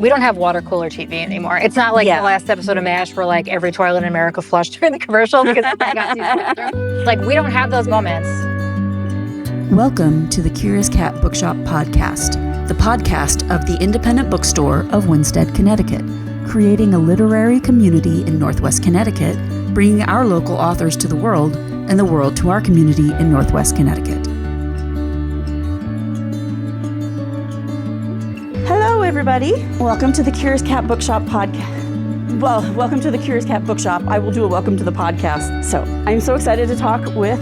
We don't have water cooler TV anymore. It's not like the last episode of MASH where like every toilet in America flushed during the commercial because I got too like we don't have those moments. Welcome to the Curious Cat Bookshop podcast, the podcast of the independent bookstore of Winsted, Connecticut, creating a literary community in Northwest Connecticut, bringing our local authors to the world and the world to our community in Northwest Connecticut. Hello, everybody. Welcome to the Curious Cat Bookshop podcast. Well, welcome to the Curious Cat Bookshop. I will do a welcome to the podcast. So I'm so excited to talk with,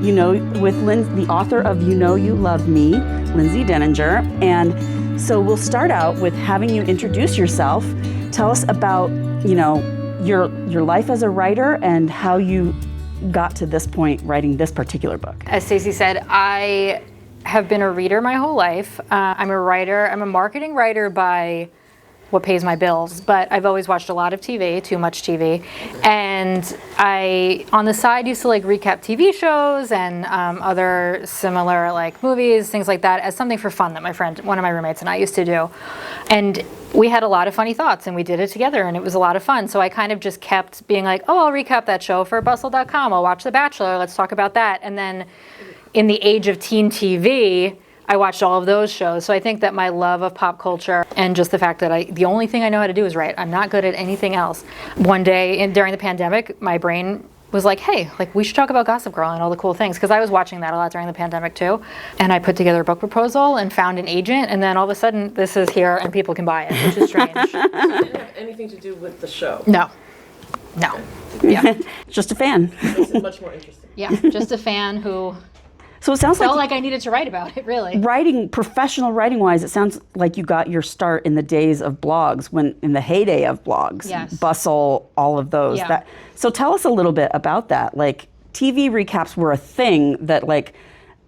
the author of You Know You Love Me, Lindsay Denninger. And so we'll start out with having you introduce yourself. Tell us about, your life as a writer and how you got to this point writing this particular book. As Stacy said, I have been a reader my whole life. I'm a writer. I'm a marketing writer by what pays my bills, but I've always watched a lot of TV, too much TV. And I, on the side, used to like recap TV shows and other similar like movies, things like that, as something for fun that one of my roommates and I used to do. And we had a lot of funny thoughts and we did it together and it was a lot of fun. So I kind of just kept being like, oh, I'll recap that show for bustle.com. I'll watch The Bachelor. Let's talk about that. And then in the age of teen TV, I watched all of those shows. So I think that my love of pop culture and just the fact that the only thing I know how to do is write. I'm not good at anything else. One day during the pandemic, my brain was like, hey, we should talk about Gossip Girl and all the cool things. Because I was watching that a lot during the pandemic too. And I put together a book proposal and found an agent. And then all of a sudden, this is here and people can buy it, which is strange. So it didn't have anything to do with the show? No. Yeah. Just a fan. Makes it much more interesting. Yeah, just a fan who... So it sounds like I needed to write about it, really. Professional writing-wise, it sounds like you got your start in the days of blogs, in the heyday of blogs, yes. Bustle, all of those. Yeah. So tell us a little bit about that. TV recaps were a thing that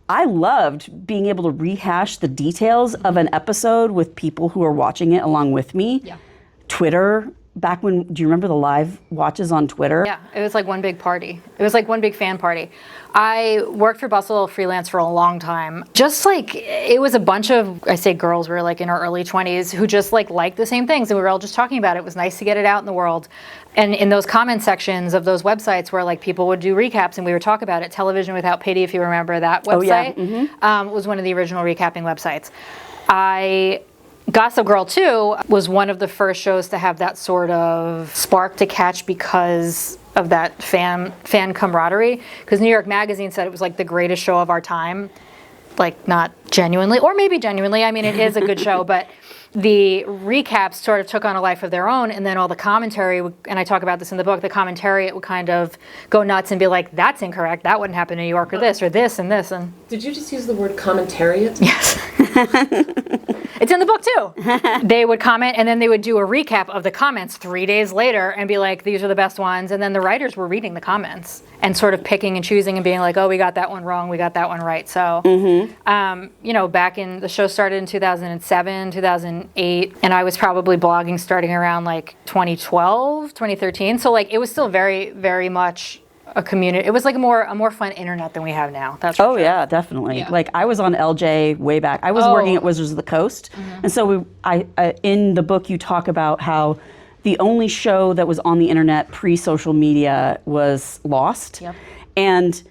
I loved being able to rehash the details of an episode with people who are watching it along with me. Yeah. Twitter. Back when, do you remember the live watches on Twitter? Yeah, it was like one big party. It was like one big fan party. I worked for Bustle freelance for a long time. Just it was a bunch of, I say girls, we were in our early 20s who just liked the same things and we were all just talking about it. It was nice to get it out in the world. And in those comment sections of those websites where people would do recaps and we would talk about it, Television Without Pity, if you remember that website, was one of the original recapping websites. Gossip Girl 2 was one of the first shows to have that sort of spark to catch because of that fan camaraderie. Because New York Magazine said it was the greatest show of our time. Not genuinely, or maybe genuinely. I mean, it is a good show, but the recaps sort of took on a life of their own, and then all the commentary, and I talk about this in the book, the commentary, it would kind of go nuts and be like, that's incorrect, that wouldn't happen in New York, or this, and this. And Did you just use the word commentariat? Yes. It's in the book too. They would comment and then they would do a recap of the comments 3 days later and be like, these are the best ones. And then the writers were reading the comments and sort of picking and choosing and being like, oh, we got that one wrong, we got that one right. So, back in, the show started in 2007, 2008, and I was probably blogging starting around 2012, 2013. So it was still very, very much a community. It was a more fun internet than we have now. That's for sure. Yeah, definitely. Yeah. I was on LJ way back. I was working at Wizards of the Coast, and so I in the book you talk about how the only show that was on the internet pre-social media was Lost, and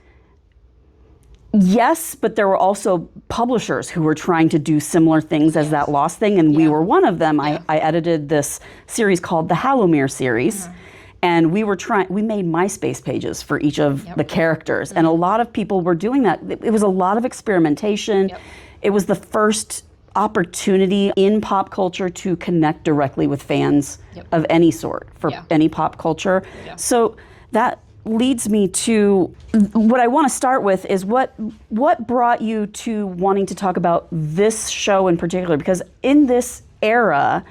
yes, but there were also publishers who were trying to do similar things as that Lost thing, and we were one of them. I edited this series called the Hallowmere series. And we made MySpace pages for each of the characters. And a lot of people were doing that. It was a lot of experimentation. It was the first opportunity in pop culture to connect directly with fans of any sort for any pop culture. So that leads me to what I want to start with is what brought you to wanting to talk about this show in particular? Because in this era,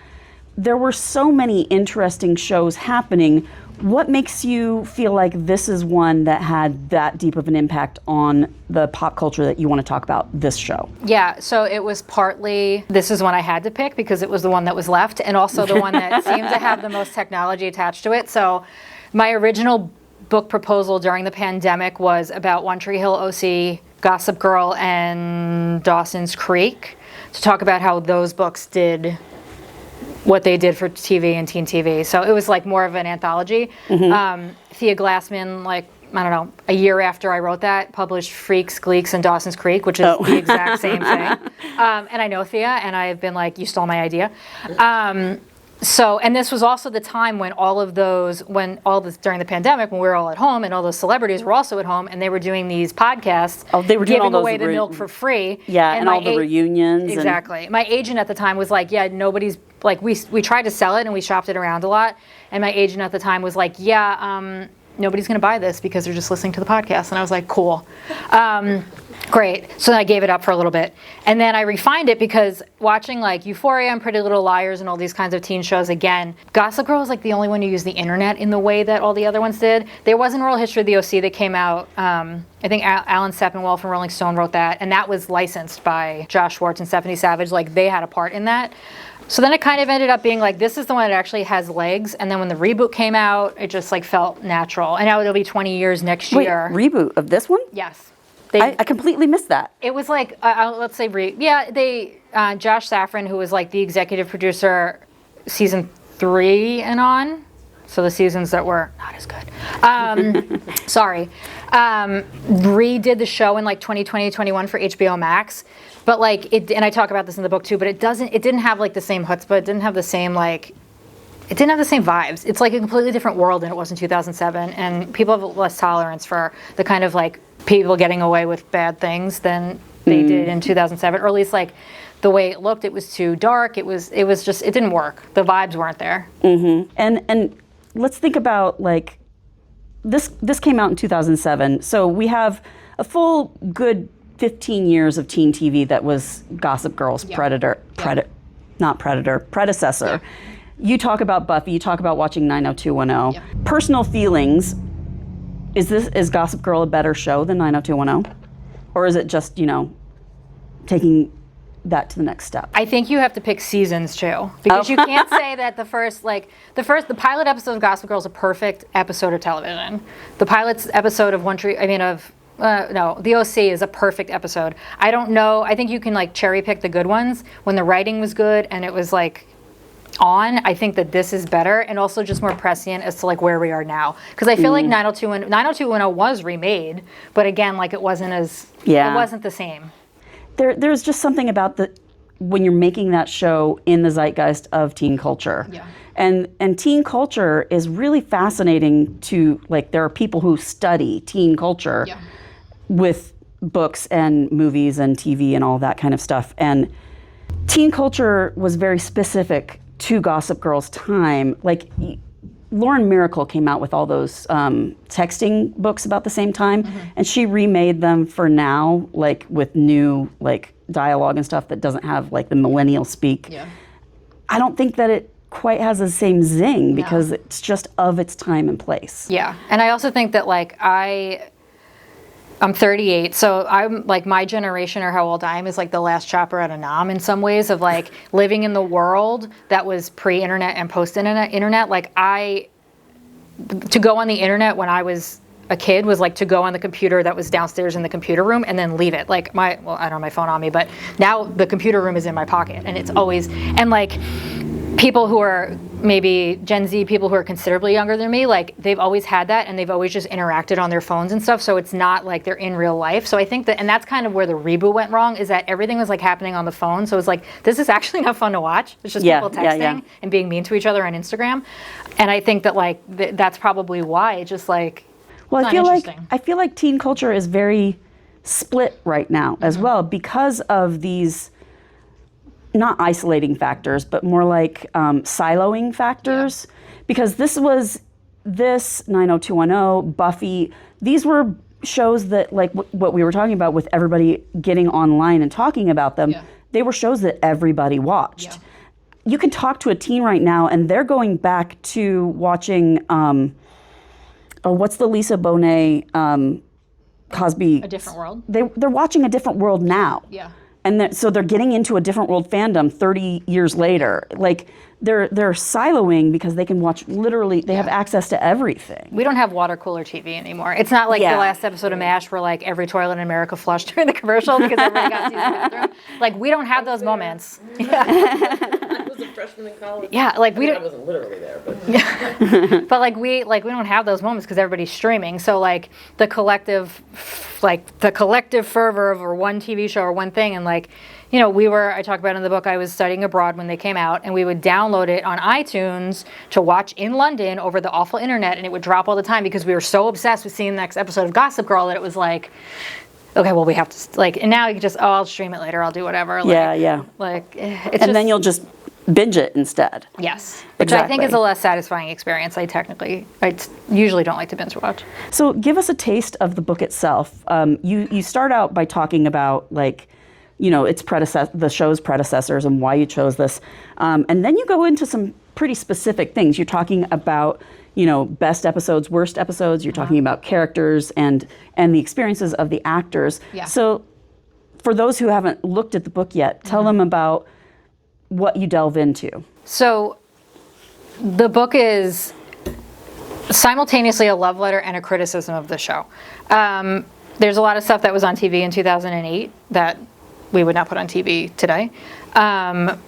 there were so many interesting shows happening. What makes you feel like this is one that had that deep of an impact on the pop culture that you want to talk about this show? Yeah, so it was partly, this is one I had to pick because it was the one that was left and also the one that seemed to have the most technology attached to it. So my original book proposal during the pandemic was about One Tree Hill OC, Gossip Girl, and Dawson's Creek, to talk about how those books did what they did for TV and teen TV. So it was like more of an anthology. Thea Glassman, like, I don't know, a year after I wrote that, published Freaks, Gleeks, and Dawson's Creek, which is the exact same thing. And I know Thea, and I've been like, you stole my idea. So, and this was also the time when during the pandemic, when we were all at home, and all those celebrities were also at home, and they were doing these podcasts. Oh, they were doing all giving those away the milk for free. Yeah, and all the reunions. Exactly. My agent at the time was like, yeah, nobody's, like, we tried to sell it, and we shopped it around a lot, and my agent at the time was like, yeah, nobody's going to buy this because they're just listening to the podcast. And I was like, cool. Great. So then I gave it up for a little bit. And then I refined it because watching like Euphoria and Pretty Little Liars and all these kinds of teen shows, again, Gossip Girl was like the only one who used the internet in the way that all the other ones did. There was an oral history of the OC that came out. I think Alan Sepinwall from Rolling Stone wrote that. And that was licensed by Josh Schwartz and Stephanie Savage. Like, they had a part in that. So then it kind of ended up being like, this is the one that actually has legs. And then when the reboot came out, it just like felt natural. And now it'll be 20 years next year. Wait, reboot of this one? Yes. I completely missed that. It was like, let's say, Josh Safran, who was like the executive producer season 3 and on. So the seasons that were not as good. Sorry. Redid the show in like 2020, 21 for HBO Max. But like and I talk about this in the book too, but it didn't have like the same chutzpah. It didn't have the same vibes. It's like a completely different world than it was in 2007. And people have less tolerance for the kind of like people getting away with bad things than they did in 2007. Or at least like the way it looked, it was too dark. It didn't work. The vibes weren't there. Mm-hmm. And let's think about like, this came out in 2007. So we have a full good 15 years of teen TV that was Gossip Girl's predecessor. Yeah. You talk about Buffy, you talk about watching 90210. Yeah. Personal feelings, is Gossip Girl a better show than 90210? Or is it just, taking that to the next step? I think you have to pick seasons too, because you can't say that the pilot episode of Gossip Girl is a perfect episode of television. The pilot episode of The OC is a perfect episode. I don't know. I think you can like cherry pick the good ones when the writing was good and it was like on. I think that this is better and also just more prescient as to like where we are now. Because I feel like 90210 was remade, but again, like it wasn't the same. There's just something about when you're making that show in the zeitgeist of teen culture. Yeah. And teen culture is really fascinating to, like, there are people who study teen culture with books and movies and TV and all that kind of stuff. And teen culture was very specific to Gossip Girl's time. Like, Lauren Miracle came out with all those texting books about the same time, and she remade them for now, like with new like dialogue and stuff that doesn't have like the millennial speak. Yeah. I don't think that it quite has the same zing because it's just of its time and place. Yeah, and I also think that like I'm 38, so I'm like my generation or how old I am is like the last chopper at a nom in some ways of like living in the world that was pre-internet and post-internet. Like to go on the internet when I was a kid was like to go on the computer that was downstairs in the computer room and then leave it. Like I don't have my phone on me, but now the computer room is in my pocket and it's always, and like people who are maybe Gen Z, people who are considerably younger than me, like they've always had that and they've always just interacted on their phones and stuff. So it's not like they're in real life. So I think that, and that's kind of where the reboot went wrong, is that everything was like happening on the phone. So it's like, this is actually not fun to watch. It's just people texting and being mean to each other on Instagram. And I think that like, that's probably why it just like, well, I feel like teen culture is very split right now as well because of these not isolating factors, but more like siloing factors. Because this 90210, Buffy, these were shows that like what we were talking about with everybody getting online and talking about them, they were shows that everybody watched. Yeah. You can talk to a teen right now and they're going back to watching, what's the Lisa Bonet Cosby? A Different World? They're watching A Different World now. Yeah. And so they're getting into A Different World fandom 30 years later. Like they're siloing because they can watch literally, they have access to everything. We don't have water cooler TV anymore. It's not like the last episode of MASH where like every toilet in America flushed during the commercial because everybody got to use the bathroom. Like we don't have those moments. I was a freshman in college. Yeah, like I we mean, I don't. wasn't literally there, but But like we don't have those moments because everybody's streaming. So like the collective fervor over one TV show or one thing, and like, you know, I talk about in the book, I was studying abroad when they came out, and we would download it on iTunes to watch in London over the awful internet, and it would drop all the time because we were so obsessed with seeing the next episode of Gossip Girl that it was like, okay, well we have to like, and now you can just, I'll stream it later, I'll do whatever. Like, Yeah. Like it's And just, then you'll just binge it instead. yes, which I think Exactly. is a less satisfying experience. I usually don't like to binge watch. So give us a taste of the book itself. You start out by talking about like, you know, the show's predecessors and why you chose this. And then you go into some pretty specific things. You're talking about, you know, best episodes, worst episodes. You're talking about characters and the experiences of the actors. Yeah. So for those who haven't looked at the book yet, tell them about what you delve into. So the book is simultaneously a love letter and a criticism of the show. There's a lot of stuff that was on TV in 2008 that we would not put on TV today,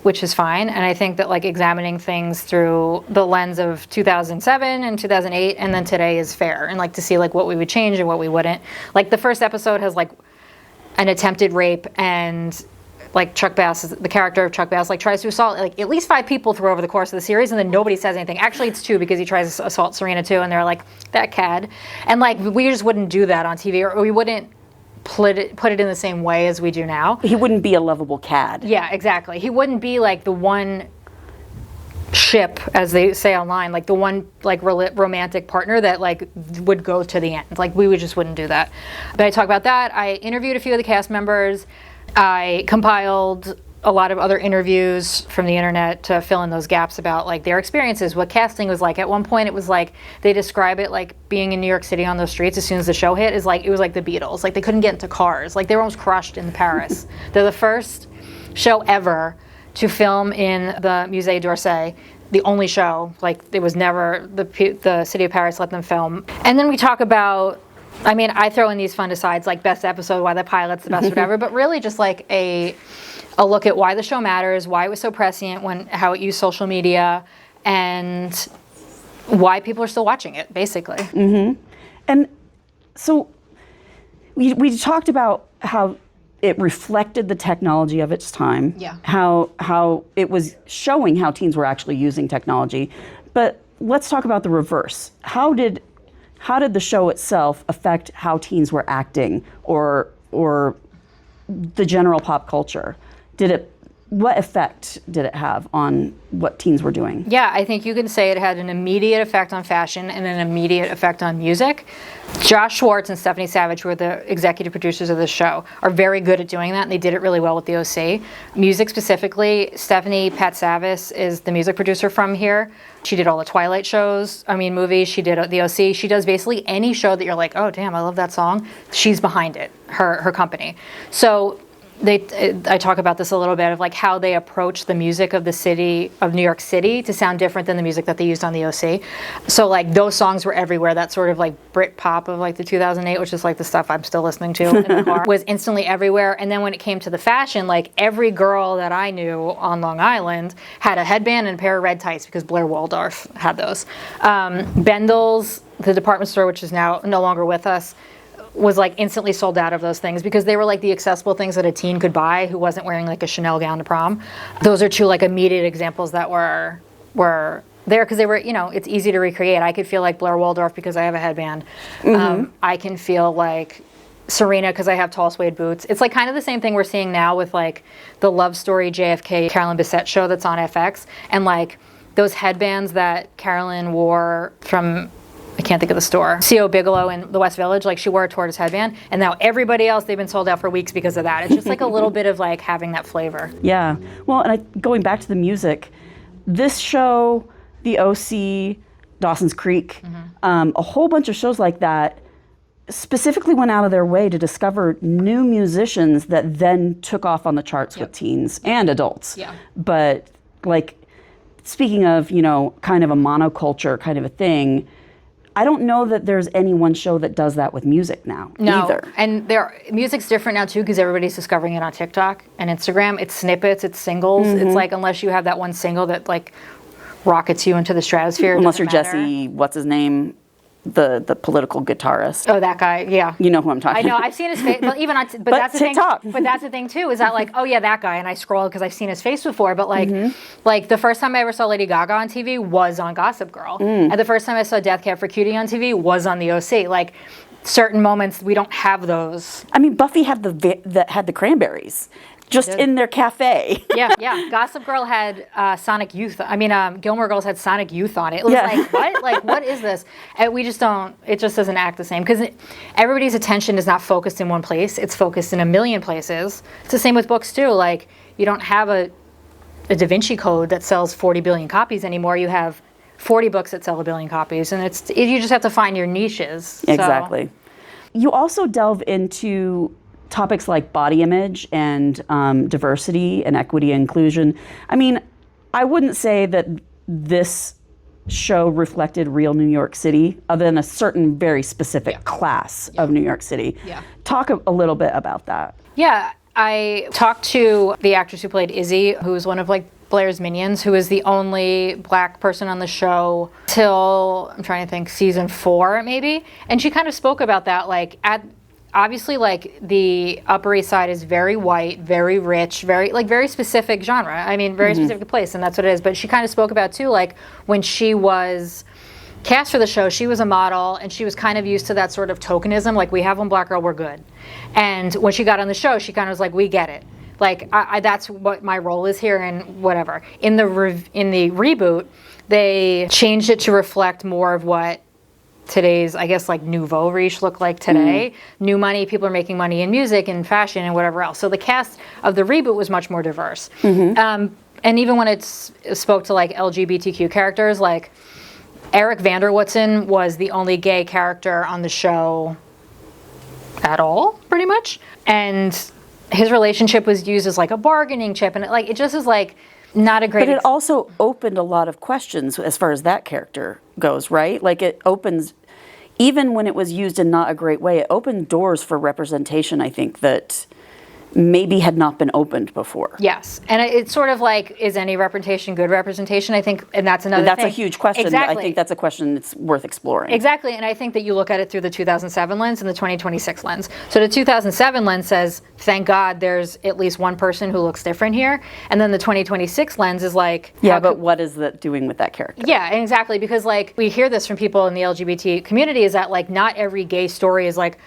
which is fine. And I think that like examining things through the lens of 2007 and 2008 and then today is fair, and like to see like what we would change and what we wouldn't. Like the first episode has like an attempted rape, and like Chuck Bass, the character of Chuck Bass, like tries to assault like at least 5 people through over the course of the series, and then nobody says anything. Actually, it's 2 because he tries to assault Serena too, and they're like, that cad. And like we just wouldn't do that on TV, or we wouldn't put it in the same way as we do now. He wouldn't be a lovable cad. Yeah, exactly. He wouldn't be like the one ship, as they say online, like the one like romantic partner that like would go to the end. Like we just wouldn't do that. But I talk about that. I interviewed a few of the cast members. I compiled a lot of other interviews from the internet to fill in those gaps about like their experiences, what casting was like. At one point it was like, they describe it like being in New York City on those streets as soon as the show hit, is like, it was like the Beatles. Like they couldn't get into cars. Like they were almost crushed in Paris. They're the first show ever to film in the Musée d'Orsay. The only show, like it was never, the city of Paris let them film. And then we talk about, I mean, I throw in these fun asides like best episode, why the pilot's the best, whatever, but really just like a look at why the show matters, why it was so prescient, how it used social media, and why people are still watching it, basically. Mm-hmm. And so we talked about how it reflected the technology of its time, Yeah. how it was showing how teens were actually using technology. But let's talk about the reverse. How did the show itself affect how teens were acting, or the general pop culture? What effect did it have on what teens were doing? Yeah, I think you can say it had an immediate effect on fashion and an immediate effect on music. Josh Schwartz and Stephanie Savage, who are the executive producers of this show, are very good at doing that, and they did it really well with the OC. Music specifically, Stephanie Patsavis is the music producer from here. She did all the Twilight movies. She did the OC. She does basically any show that you're like, oh damn, I love that song. She's behind it, her company. So I talk about this a little bit of like how they approach the music of the city of New York City to sound different than the music that they used on the OC. So like those songs were everywhere. That sort of like Brit pop of like the 2008, which is like the stuff I'm still listening to in the car, was instantly everywhere. And then when it came to the fashion, like every girl that I knew on Long Island had a headband and a pair of red tights because Blair Waldorf had those. Bendel's, the department store, which is now no longer with us, was like instantly sold out of those things because they were like the accessible things that a teen could buy who wasn't wearing like a Chanel gown to prom. Those are 2 like immediate examples that were there because they were, you know, it's easy to recreate. I could feel like Blair Waldorf because I have a headband. Mm-hmm. I can feel like Serena because I have tall suede boots. It's like kind of the same thing we're seeing now with like the Love Story JFK Carolyn Bessette show that's on FX, and like those headbands that Carolyn wore from, I can't think of the store, C.O. Bigelow in the West Village, like she wore a tortoise headband, and now everybody else, they've been sold out for weeks because of that. It's just like a little bit of like having that flavor. Yeah. Well, and going back to the music, this show, The OC, Dawson's Creek, a whole bunch of shows like that specifically went out of their way to discover new musicians that then took off on the charts with teens and adults. Yeah. But like, speaking of, you know, kind of a monoculture kind of a thing, I don't know that there's any one show that does that with music now either. And music's different now too because everybody's discovering it on TikTok and Instagram. It's snippets, it's singles. It's like unless you have that one single that like rockets you into the stratosphere. Unless you're Jesse, what's his name? The political guitarist. Oh, that guy, yeah. You know who I'm talking I know, about. I've seen his face, but even on, but that's the TikTok. thing. But that's the thing too, is that like, oh yeah, that guy, and I scroll because I've seen his face before. But like the first time I ever saw Lady Gaga on TV was on Gossip Girl, and the first time I saw Death Cab for Cutie on TV was on the OC. Like certain moments, we don't have those. I mean, Buffy had the Cranberries. Just in their cafe. Yeah. Gossip Girl had Sonic Youth. I mean, Gilmore Girls had Sonic Youth on it. It was like, what? Like, what is this? And we just don't, it just doesn't act the same. Because everybody's attention is not focused in one place. It's focused in a million places. It's the same with books, too. Like, you don't have a Da Vinci Code that sells 40 billion copies anymore. You have 40 books that sell 1 billion copies. And you just have to find your niches. Exactly. You also delve into topics like body image and diversity and equity and inclusion. I mean, I wouldn't say that this show reflected real New York City, other than a certain very specific class of New York City. Yeah. Talk a little bit about that. Yeah, I talked to the actress who played Izzy, who was one of like Blair's minions, who is the only black person on the show till, I'm trying to think, season 4 maybe. And she kind of spoke about that, like obviously, like, the Upper East Side is very white, very rich, very specific genre. I mean, very specific place, and that's what it is. But she kind of spoke about, too, like, when she was cast for the show, she was a model, and she was kind of used to that sort of tokenism, like, we have one black girl, we're good. And when she got on the show, she kind of was like, we get it. Like, that's what my role is here, and whatever. In the reboot, they changed it to reflect more of what today's, I guess, like nouveau riche look like today. New money, people are making money in music and fashion and whatever else. So the cast of the reboot was much more diverse. And even when it spoke to like LGBTQ characters, like Eric Vanderwoodson was the only gay character on the show at all, pretty much. And his relationship was used as like a bargaining chip, and it just is like not a great. But it also opened a lot of questions as far as that character goes, right? Like it opens, even when it was used in not a great way, it opened doors for representation, I think, that maybe had not been opened before. Yes, and it's sort of like, is any representation good representation? I think, and that's another That's thing. a huge question. Exactly. I think that's a question that's worth exploring. Exactly, and I think that you look at it through the 2007 lens and the 2026 lens. So the 2007 lens says, thank God there's at least one person who looks different here, and then the 2026 lens is like... Yeah, but what is that doing with that character? Yeah, exactly, because like we hear this from people in the LGBT community is that like not every gay story is like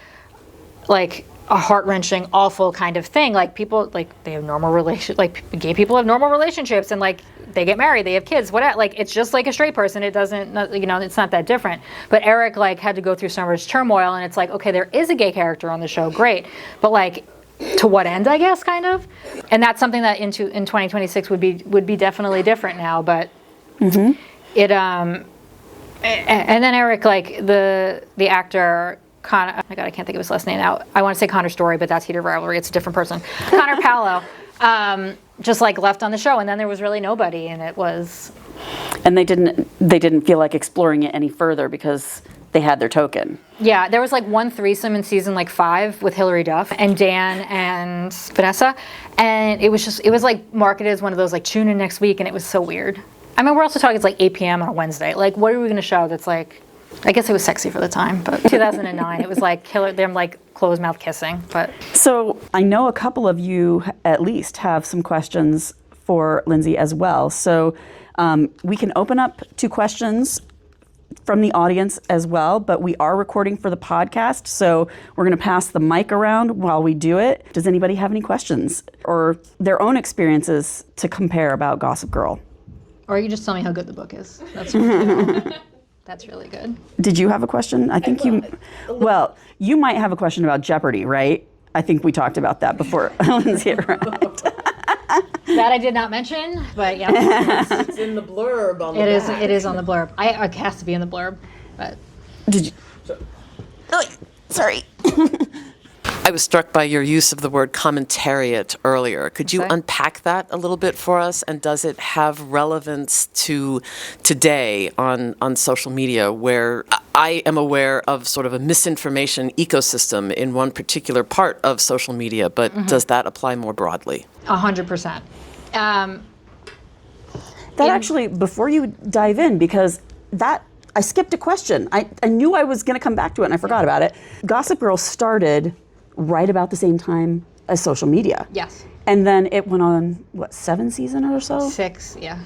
a heart-wrenching, awful kind of thing. Like people, like they have normal gay people have normal relationships, and like they get married, they have kids, whatever. Like it's just like a straight person. It doesn't, it's not that different. But Eric like had to go through some of his turmoil, and it's like, okay, there is a gay character on the show, great, but like to what end, I guess, kind of. And that's something that in 2026 would be definitely different now. But it and then Eric, like the actor. Connor, oh my God, I can't think of his last name now. I want to say Connor Story, but that's Heated Rivalry. It's a different person. Connor Paolo, just like left on the show, and then there was really nobody, and it was. And they didn't feel like exploring it any further because they had their token. Yeah, there was like one threesome in season like 5 with Hilary Duff and Dan and Vanessa, and it was like marketed as one of those like tune in next week, and it was so weird. I mean, we're also talking it's like 8 p.m. on a Wednesday. Like, what are we going to show that's like? I guess it was sexy for the time, but 2009, it was like them like closed mouth kissing. But so I know a couple of you at least have some questions for Lindsay as well. So we can open up to questions from the audience as well, but we are recording for the podcast, so we're going to pass the mic around while we do it. Does anybody have any questions or their own experiences to compare about Gossip Girl? Or you just tell me how good the book is. That's really good. Did you have a question? I think you might have a question about Jeopardy, right? I think we talked about that before. Lindsay, right? That I did not mention, but yeah. It's in the blurb on the back. It is on the blurb. It has to be in the blurb, but. Did you? Oh, sorry. I was struck by your use of the word commentariat earlier. Could you unpack that a little bit for us? And does it have relevance to today on social media, where I am aware of sort of a misinformation ecosystem in one particular part of social media, but does that apply more broadly? 100%. That actually, before you dive in, because that, I skipped a question. I knew I was going to come back to it and I forgot about it. Gossip Girl started right about the same time as social media. Yes. And then it went on, 7 seasons or so? 6, yeah.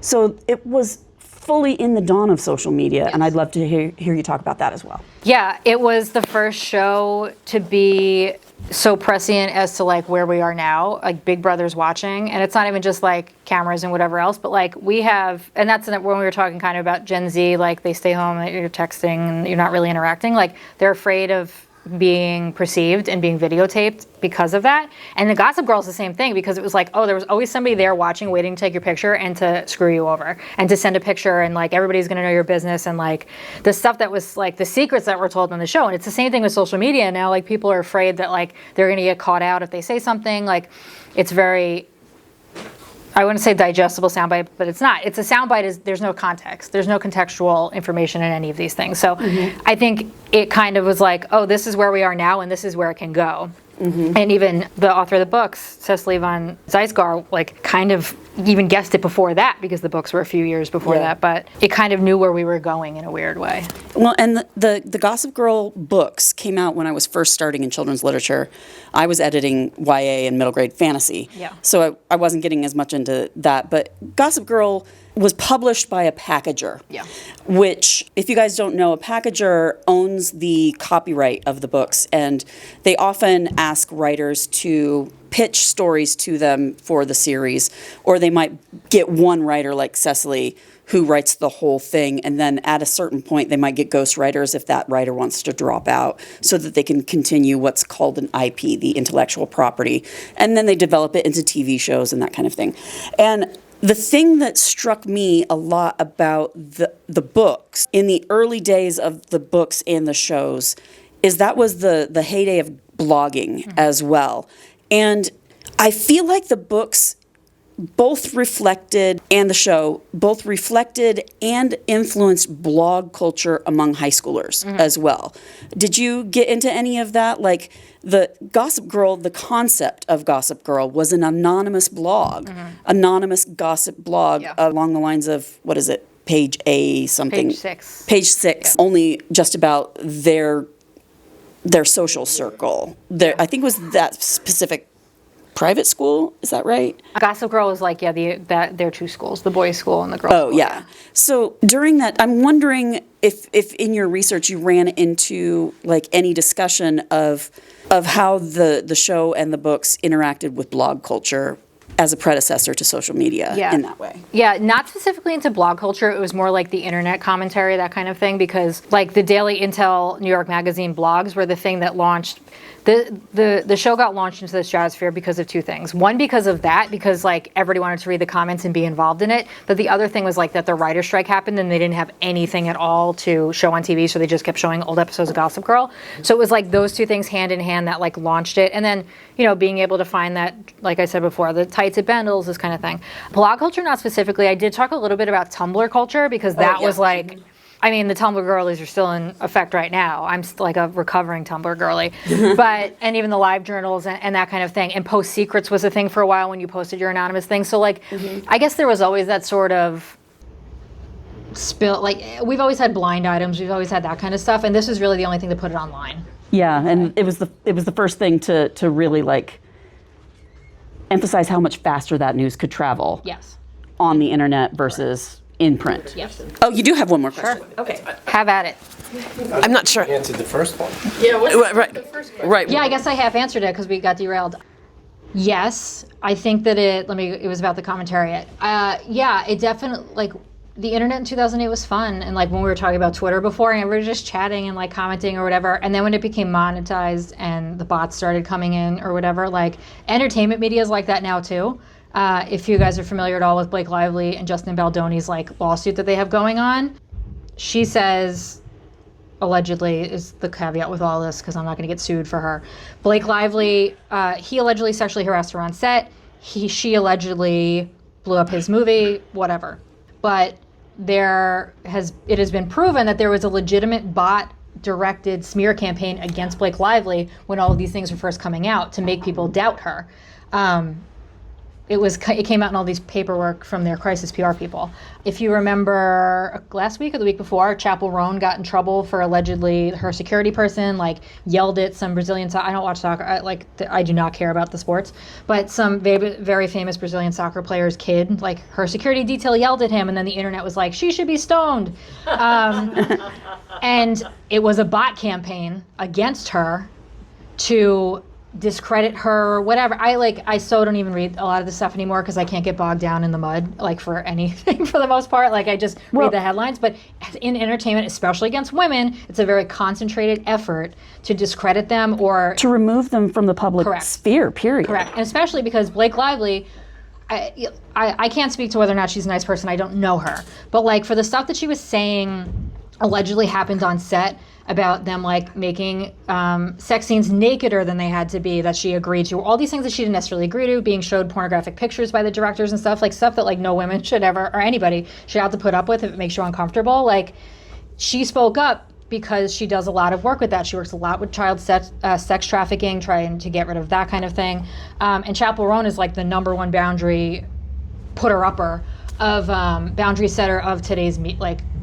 So it was fully in the dawn of social media, and I'd love to hear you talk about that as well. Yeah, it was the first show to be so prescient as to like where we are now, like Big Brother's watching, and it's not even just like cameras and whatever else, but like we have, and that's when we were talking kind of about Gen Z, like they stay home, you're texting, and you're not really interacting, like they're afraid of being perceived and being videotaped because of that. And the Gossip Girl is the same thing, because it was like, oh, there was always somebody there watching, waiting to take your picture and to screw you over and to send a picture, and like everybody's gonna know your business, and like the stuff that was like the secrets that were told on the show. And it's the same thing with social media now. Like people are afraid that like they're gonna get caught out if they say something. Like it's very, I wouldn't say digestible soundbite, but it's not. It's a soundbite. There's no context. There's no contextual information in any of these things. So I think it kind of was like, oh, this is where we are now, and this is where it can go. And even the author of the books, Cecily von Zeisgar, like kind of even guessed it before that, because the books were a few years before that, but it kind of knew where we were going in a weird way. Well, and the Gossip Girl books came out when I was first starting in children's literature. I was editing YA and middle grade fantasy, so I wasn't getting as much into that. But Gossip Girl was published by a packager, which, if you guys don't know, a packager owns the copyright of the books, and they often ask writers to pitch stories to them for the series, or they might get one writer like Cecily who writes the whole thing, and then at a certain point they might get ghost writers if that writer wants to drop out, so that they can continue what's called an IP, the intellectual property, and then they develop it into TV shows and that kind of thing. And the thing that struck me a lot about the books in the early days of the books and the shows is that was the heyday of blogging as well. And I feel like the books both reflected, and the show both reflected and influenced blog culture among high schoolers as well. Did you get into any of that? Like the Gossip Girl, the concept of Gossip Girl was an anonymous blog, anonymous gossip blog along the lines of, what is it, page A something? Page 6, only just about their social circle. I think it was that specific private school, is that right? Gossip Girl was like, there are two schools, the boys' school and the girls' school. Oh, yeah. So during that, I'm wondering if in your research you ran into like any discussion of how the show and the books interacted with blog culture as a predecessor to social media in that way. Yeah, not specifically into blog culture. It was more like the internet commentary, that kind of thing, because like the Daily Intel New York Magazine blogs were the thing that launched. The show got launched into the stratosphere because of two things. One, because of that, because like everybody wanted to read the comments and be involved in it. But the other thing was like that the writer's strike happened and they didn't have anything at all to show on TV, so they just kept showing old episodes of Gossip Girl. So it was like those two things hand in hand that like launched it. And then, you know, being able to find that, like I said before, the tights at Bendel's, this kind of thing. Blog culture, not specifically. I did talk a little bit about Tumblr culture, because that was like, I mean, the Tumblr girlies are still in effect right now. I'm still like a recovering Tumblr girly. And even the live journals and that kind of thing. And post secrets was a thing for a while when you posted your anonymous thing. So like, I guess there was always that sort of spill, like we've always had blind items. We've always had that kind of stuff. And this was really the only thing to put it online. Yeah, and it was the first thing to really like emphasize how much faster that news could travel. On the internet versus in print. Oh, you do have one more question. Okay. Have at it. I'm not sure. Answered the first one. Yeah, what's Right. the first question? Right. Yeah, I guess I half answered it because we got derailed. Yes, I think that it was about the commentariat. Yeah, it definitely, like, the internet in 2008 was fun, and like when we were talking about Twitter before, and we were just chatting and like commenting or whatever, and then when it became monetized and the bots started coming in or whatever, like entertainment media is like that now too. If you guys are familiar at all with Blake Lively and Justin Baldoni's like lawsuit that they have going on, she says allegedly is the caveat with all this because I'm not going to get sued for her. Blake Lively, he allegedly sexually harassed her on set. She allegedly blew up his movie, whatever. But it has been proven that there was a legitimate bot-directed smear campaign against Blake Lively when all of these things were first coming out to make people doubt her. It came out in all these paperwork from their crisis PR people. If you remember last week or the week before, Chappell Roan got in trouble for allegedly her security person yelled at some Brazilian I don't watch soccer. I do not care about the sports, but some very, very famous Brazilian soccer player's kid, her security detail yelled at him, and then the internet was like, she should be stoned. And it was a bot campaign against her to discredit her or whatever. I so don't even read a lot of this stuff anymore because I can't get bogged down in the mud for anything for the most part. I just read the headlines. But in entertainment, especially against women, it's a very concentrated effort to discredit them or to remove them from the public sphere, period. Correct. And especially because Blake Lively, I can't speak to whether or not she's a nice person. I don't know her. But for the stuff that she was saying allegedly happened on set about them making sex scenes nakeder than they had to be, that she agreed to, all these things that she didn't necessarily agree to, being showed pornographic pictures by the directors and stuff that no women should ever, or anybody should have to put up with if it makes you uncomfortable. She spoke up because she does a lot of work with that. She works a lot with child sex trafficking, trying to get rid of that kind of thing. And Chappell Roan is the number one boundary putter-upper of boundary setter of today's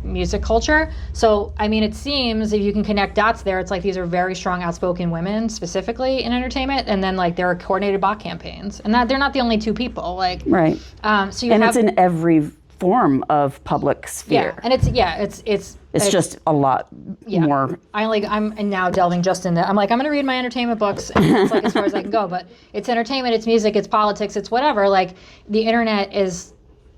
music culture. So, it seems if you can connect dots there, it's these are very strong, outspoken women, specifically in entertainment, and then there are coordinated bot campaigns, and that they're not the only two people. Right. So it's in every form of public sphere. Yeah, and it's just a lot more. I'm now delving just in that. I'm going to read my entertainment books, and it's as far as I can go. But it's entertainment, it's music, it's politics, it's whatever. The internet is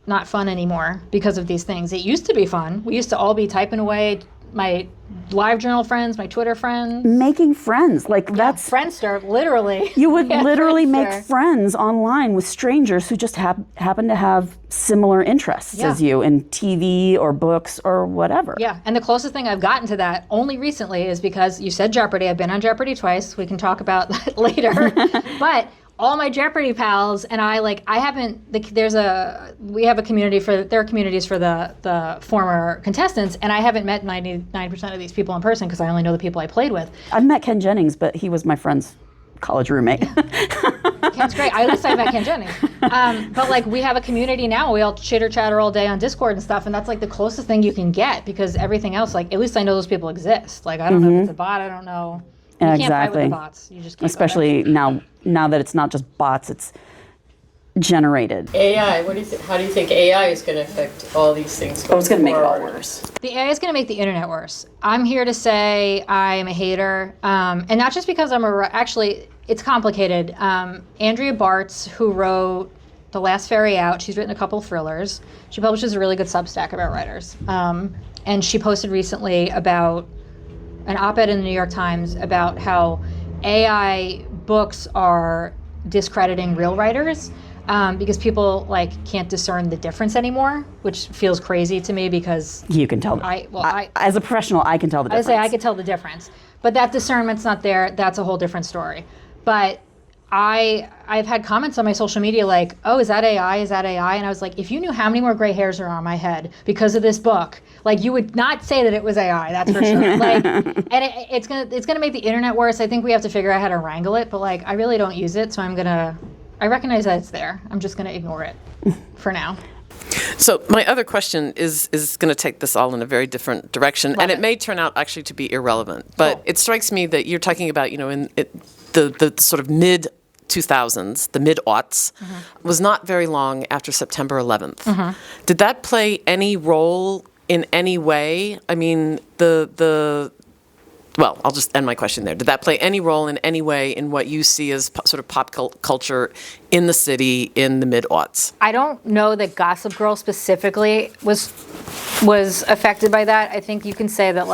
not fun anymore because of these things. It used to be fun. We used to all be typing away, my LiveJournal friends, my Twitter friends. Making friends. That's... Friendster, literally. You would literally make friends online with strangers who just happen to have similar interests as you in TV or books or whatever. Yeah, and the closest thing I've gotten to that only recently is because you said Jeopardy. I've been on Jeopardy twice. We can talk about that later. But all my Jeopardy pals and we have a community there are communities for the former contestants, and I haven't met 99% of these people in person because I only know the people I played with. I've met Ken Jennings, but he was my friend's college roommate. Ken's great. At least I met Ken Jennings. But we have a community now. We all chitter chatter all day on Discord and stuff, and that's the closest thing you can get because everything else, at least I know those people exist. I don't know if it's a bot. I don't know. You can't fight with the bots. You just can't. Especially now that it's not just bots, it's generated. AI, what do you think? How do you think AI is going to affect all these things? It's going to make it all worse. The AI is going to make the internet worse. I'm here to say I'm a hater, and not just because actually, it's complicated. Andrea Bartz, who wrote The Last Ferry Out, she's written a couple thrillers. She publishes a really good Substack about writers, and she posted recently about an op-ed in the New York Times about how AI books are discrediting real writers because people can't discern the difference anymore, which feels crazy to me because you can tell. As a professional, I can tell the difference. I could tell the difference, but that discernment's not there. That's a whole different story. But I've had comments on my social media oh, is that AI? Is that AI? And I was if you knew how many more gray hairs are on my head because of this book, you would not say that it was AI. That's for sure. And it's gonna make the internet worse. I think we have to figure out how to wrangle it. But I really don't use it, so I recognize that it's there. I'm just gonna ignore it for now. So my other question is going to take this all in a very different direction, and it may turn out actually to be irrelevant. But it strikes me that you're talking about, in the sort of mid-2000s, the mid-aughts, was not very long after September 11th. Did that play any role in any way? Well, I'll just end my question there. Did that play any role in any way in what you see as sort of pop culture in the city in the mid-aughts? I don't know that Gossip Girl specifically was affected by that. I think you can say that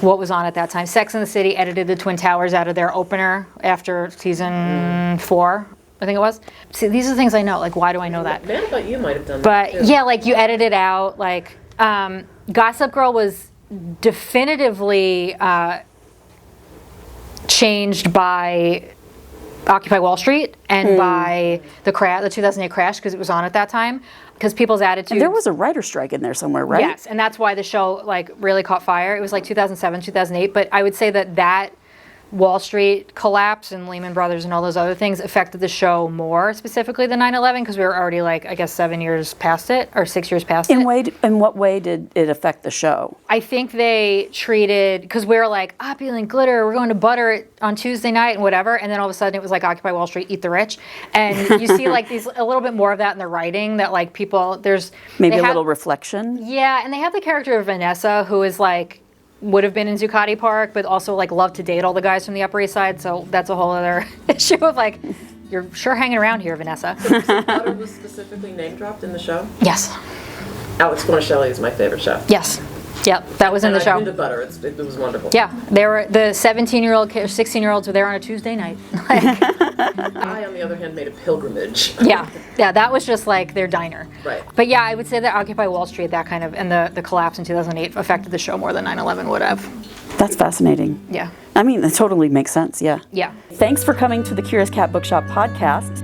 what was on at that time. Sex and the City edited the Twin Towers out of their opener after season 4, I think it was. See, these are the things I know. Why do I know that? Man, I thought you might have done that. But you edit it out. Gossip Girl was definitively changed by Occupy Wall Street and by the 2008 crash, because it was on at that time. Because people's attitude. There was a writer strike in there somewhere, right? Yes, and that's why the show like really caught fire. It was like 2007, 2008. But I would say that Wall Street collapse and Lehman Brothers and all those other things affected the show more specifically than 9/11, because we were already like, I guess, 7 years past it or 6 years past it. In what way did it affect the show? I think they treated, because we were like, opulent glitter, we're going to butter it on Tuesday night and whatever, and then all of a sudden it was like Occupy Wall Street, eat the rich. And you see like a little bit more of that in the writing, that like people, maybe a little reflection. Yeah, and they have the character of Vanessa, who is like, would have been in Zuccotti Park, but also like loved to date all the guys from the Upper East Side. So that's a whole other issue of like, you're sure hanging around here, Vanessa. Butter was specifically name dropped in the show? Yes. Alex Guarnaschelli is my favorite chef. Yes. Yep, that was in the And show. I've been to Butter. It was wonderful. Yeah, they were the 17-year-old, 16-year-olds were there on a Tuesday night. I, on the other hand, made a pilgrimage. Yeah, that was just like their diner. Right. But yeah, I would say that Occupy Wall Street, that kind of, and the collapse in 2008 affected the show more than 9/11 would have. That's fascinating. Yeah. I mean, it totally makes sense, yeah. Yeah. Thanks for coming to the Curious Cat Bookshop podcast.